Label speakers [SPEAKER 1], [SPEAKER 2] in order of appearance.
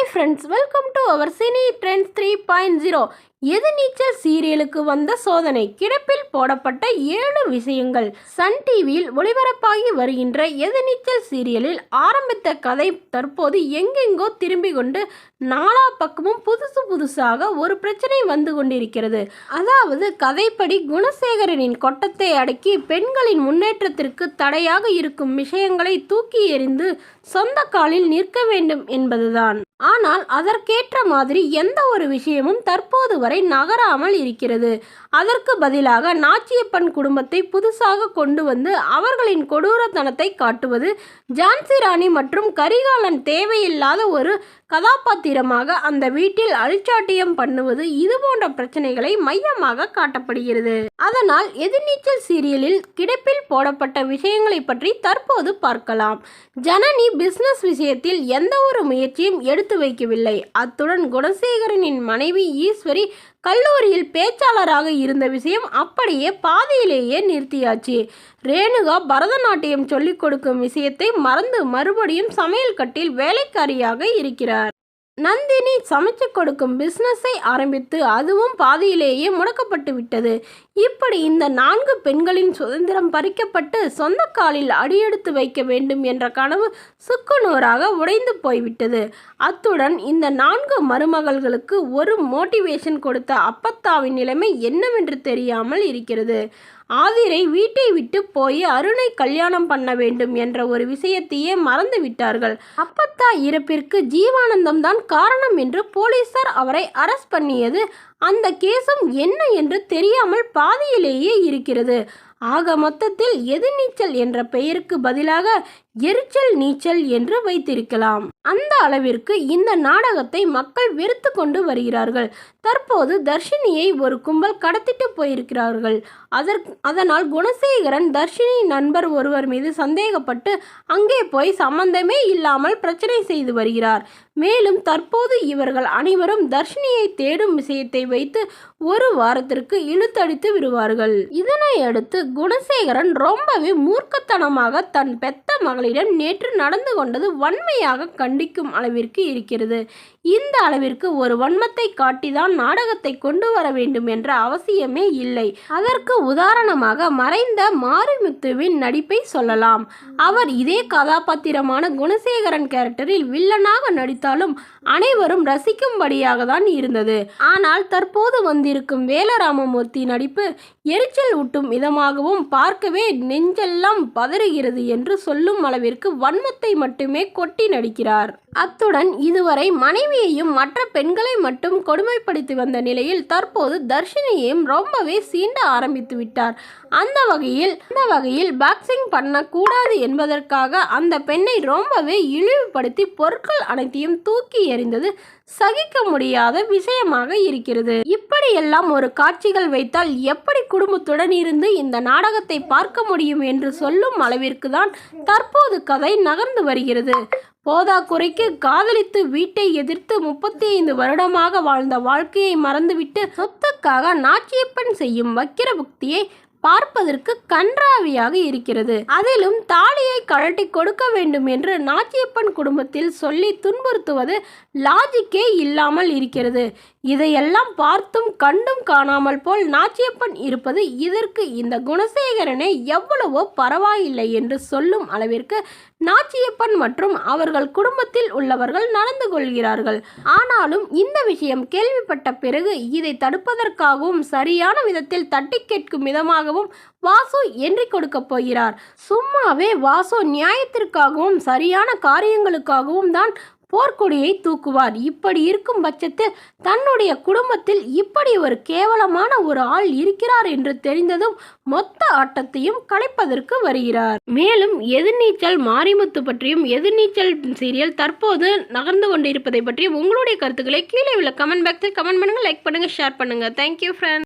[SPEAKER 1] Friends, welcome to our cine trends 3.0. Ethirneechal சீரியலுக்கு வந்த சோதனை. கிடப்பில் போடப்பட்ட 7 விஷயங்கள். சன் டிவியில் ஒளிபரப்பாகி வருகின்ற எதிர்நீச்சல் சீரியலில் ஆரம்பித்த கதை தற்போது எங்கெங்கோ திரும்பி கொண்டு நாலா பக்கமும் புதுசாக ஒரு பிரச்சனை வந்து கொண்டிருக்கிறது. அதாவது கதைப்படி குணசேகரனின் கொட்டத்தை அடக்கி பெண்களின் முன்னேற்றத்திற்கு தடையாக இருக்கும் விஷயங்களை தூக்கி எறிந்து சொந்த காலில் நிற்க வேண்டும் என்பதுதான். ஆனால் அதற்கேற்ற மாதிரி எந்த ஒரு விஷயமும் தற்போது வரை நகராமல் இருக்கிறது. அதற்கு பதிலாக நாச்சியப்பன் குடும்பத்தை புதுசாக கொண்டு வந்து அவர்களின் கொடூரத்தனத்தை காட்டுவது, ஜான்சி ராணி மற்றும் கரிகாலன் தேவையில்லாத ஒரு கதாபாத்திரமாக அந்த வீட்டில் அழிச்சாட்டியம் பண்ணுவது, இது போன்ற பிரச்சனைகளை மையமாக காட்டப்படுகிறது. அதனால் எதிர்நீச்சல் சீரியலில் கிடப்பில் போடப்பட்ட விஷயங்களை பற்றி தற்போது பார்க்கலாம். ஜனனி பிசினஸ் விஷயத்தில் எந்த ஒரு முயற்சியும் எடுத்து வைக்கவில்லை. அத்துடன் குணசேகரனின் மனைவி ஈஸ்வரி கல்லூரியில் பேச்சாளராக இருந்த விஷயம் அப்படியே பாதியிலேயே நிறுத்தியாச்சு. ரேணுகா பரதநாட்டியம் சொல்லிக் கொடுக்கும் விஷயத்தை மறந்து மறுபடியும் சமையல் கட்டில் வேலைக்காரியாக இருக்கிறார். நந்தினி சமைச்சு கொடுக்கும் பிஸ்னஸை ஆரம்பித்து அதுவும் பாதியிலேயே முடக்கப்பட்டு விட்டது. இப்படி இந்த 4 பெண்களின் சுதந்திரம் பறிக்கப்பட்டு சொந்த காலில் அடியெடுத்து வைக்க வேண்டும் என்ற கனவு சுக்குநூறாக உடைந்து போய்விட்டது. அத்துடன் இந்த 4 மருமகள்களுக்கு ஒரு மோட்டிவேஷன் கொடுத்த அப்பத்தாவின் நிலைமை என்னவென்று தெரியாமல் இருக்கிறது. ஆதிரை வீட்டை விட்டு போய் அருணை கல்யாணம் பண்ண வேண்டும் என்ற ஒரு விஷயத்தையே மறந்து விட்டார்கள். அப்பத்தா இறப்பிற்கு ஜீவானந்தம் தான் காரணம் என்று போலீசார் அவரை அரெஸ்ட் பண்ணியது, அந்த கேஸும் என்ன என்று தெரியாமல் பாதியிலேயே இருக்கிறது. ஆக மொத்தத்தில் எதிர்நீச்சல் என்ற பெயருக்கு பதிலாக எரிச்சல் நீச்சல் என்று வைத்திருக்கலாம். அந்த அளவிற்கு இந்த நாடகத்தை மக்கள் வெறுத்து கொண்டு வருகிறார்கள். தற்போது தர்ஷினியை ஒரு கும்பல் கடத்திட்டு போயிருக்கிறார்கள். அதனால் குணசேகரன் தர்ஷினி நண்பர் ஒருவர் மீது சந்தேகப்பட்டு அங்கே போய் சம்பந்தமே இல்லாமல் பிரச்சனை செய்து வருகிறார். மேலும் தற்போது இவர்கள் அனைவரும் தர்ஷினியை தேடும் விஷயத்தை வைத்து ஒரு வாரத்திற்கு இழுத்தடித்து விடுவார்கள். இதனை அடுத்து குணசேகரன் ரொம்பவே மூர்க்கத்தனமாக தன் பெத்த மகளிடம் நேற்று நடந்து கொண்டது வன்மையாக கண்டிக்கும் அளவிற்கு இருக்கிறது. இந்த அளவிற்கு ஒரு வன்மத்தை காட்டிதான் நாடகத்தை கொண்டு வர வேண்டும் என்ற அவசியமே இல்லை. அதற்கு உதாரணமாக மறைந்த மாரிமுத்துவின் நடிப்பை சொல்லலாம். அவர் இதே கதாபாத்திரமான குணசேகரன் கேரக்டரில் வில்லனாக நடித்தாலும் அனைவரும் ரசிக்கும்படியாக தான் இருந்தது. ஆனால் தற்போது வந்திருக்கும் வேலராமமூர்த்தி நடிப்பு எரிச்சல் ஊட்டும் விதமாகவும் பார்க்கவே நெஞ்செல்லாம் பதறுகிறது என்று சொல்லும் அளவிற்கு வன்மத்தை மட்டுமே கொட்டி நடிக்கிறார். அத்துடன் இதுவரை மனைவியையும் மற்ற பெண்களை மட்டும் கொடுமைப்படுத்தி வந்த நிலையில் தற்போது தர்ஷினியையும் ரொம்பவே சீண்ட ஆரம்பித்து விட்டார். அந்த வகையில் பாக்ஸிங் பண்ணக்கூடாது என்பதற்காக அந்த பெண்ணை ரொம்பவே இழிவுபடுத்தி பொருட்கள் அனைத்தையும் தூக்கி எறிந்தது சகிக்க முடியாத விஷயமாக இருக்கிறது. இப்படியெல்லாம் ஒரு காட்சிகள் வைத்தால் எப்படி குடும்பத்துடன் இருந்து இந்த நாடகத்தை பார்க்க முடியும் என்று சொல்லும் அளவிற்கு தான் தற்போது கதை நகர்ந்து வருகிறது. போதாக்குறைக்கு காதலித்து வீட்டை எதிர்த்து 35 வருடமாக வாழ்ந்த வாழ்க்கையை மறந்துவிட்டு சொத்துக்காக நாச்சியப்பன் செய்யும் வக்கிர புக்தியை பார்ப்பதற்கு கன்றாவியாக இருக்கிறது. அதிலும் தாலியை கழட்டி கொடுக்க வேண்டும் என்று நாச்சியப்பன் குடும்பத்தில் சொல்லி துன்புறுத்துவது லாஜிக்கே இல்லாமல் இருக்கிறது. இதையெல்லாம் பார்த்தும் கண்டும் காணாமல் போல் நாச்சியப்பன் இருப்பது இதற்கு இந்த குணசேகரனை எவ்வளவோ பரவாயில்லை என்று சொல்லும் அளவிற்கு நாச்சியப்பன் மற்றும் அவர்கள் குடும்பத்தில் உள்ளவர்கள் நடந்து கொள்கிறார்கள். ஆனாலும் இந்த விஷயம் கேள்விப்பட்ட பிறகு இதை தடுப்பதற்காகவும் சரியான விதத்தில் தட்டி கேட்கும் விதமாகவும் வாசு என்றி கொடுக்க போகிறார். சும்மாவே வாசு நியாயத்திற்காகவும் சரியான காரியங்களுக்காகவும் தான் போர்க்கொடியை தூக்குவார். இப்படி இருக்கும் பட்சத்தில் தன்னுடைய குடும்பத்தில் இப்படி ஒரு கேவலமான ஒரு ஆள் இருக்கிறார் என்று தெரிந்ததும் மொத்த ஆட்டத்தையும் கலைப்பதற்கு வருகிறார். மேலும் எதிர்நீச்சல் மாரிமுத்து பற்றியும் எதிர்நீச்சல் சீரியல் தற்போது நகர்ந்து கொண்டிருப்பதை பற்றியும் உங்களுடைய கருத்துக்களை கீழே உள்ள கமெண்ட் பாக்ஸில் கமெண்ட் பண்ணுங்க, லைக் பண்ணுங்க, ஷேர் பண்ணுங்க. Thank you friends.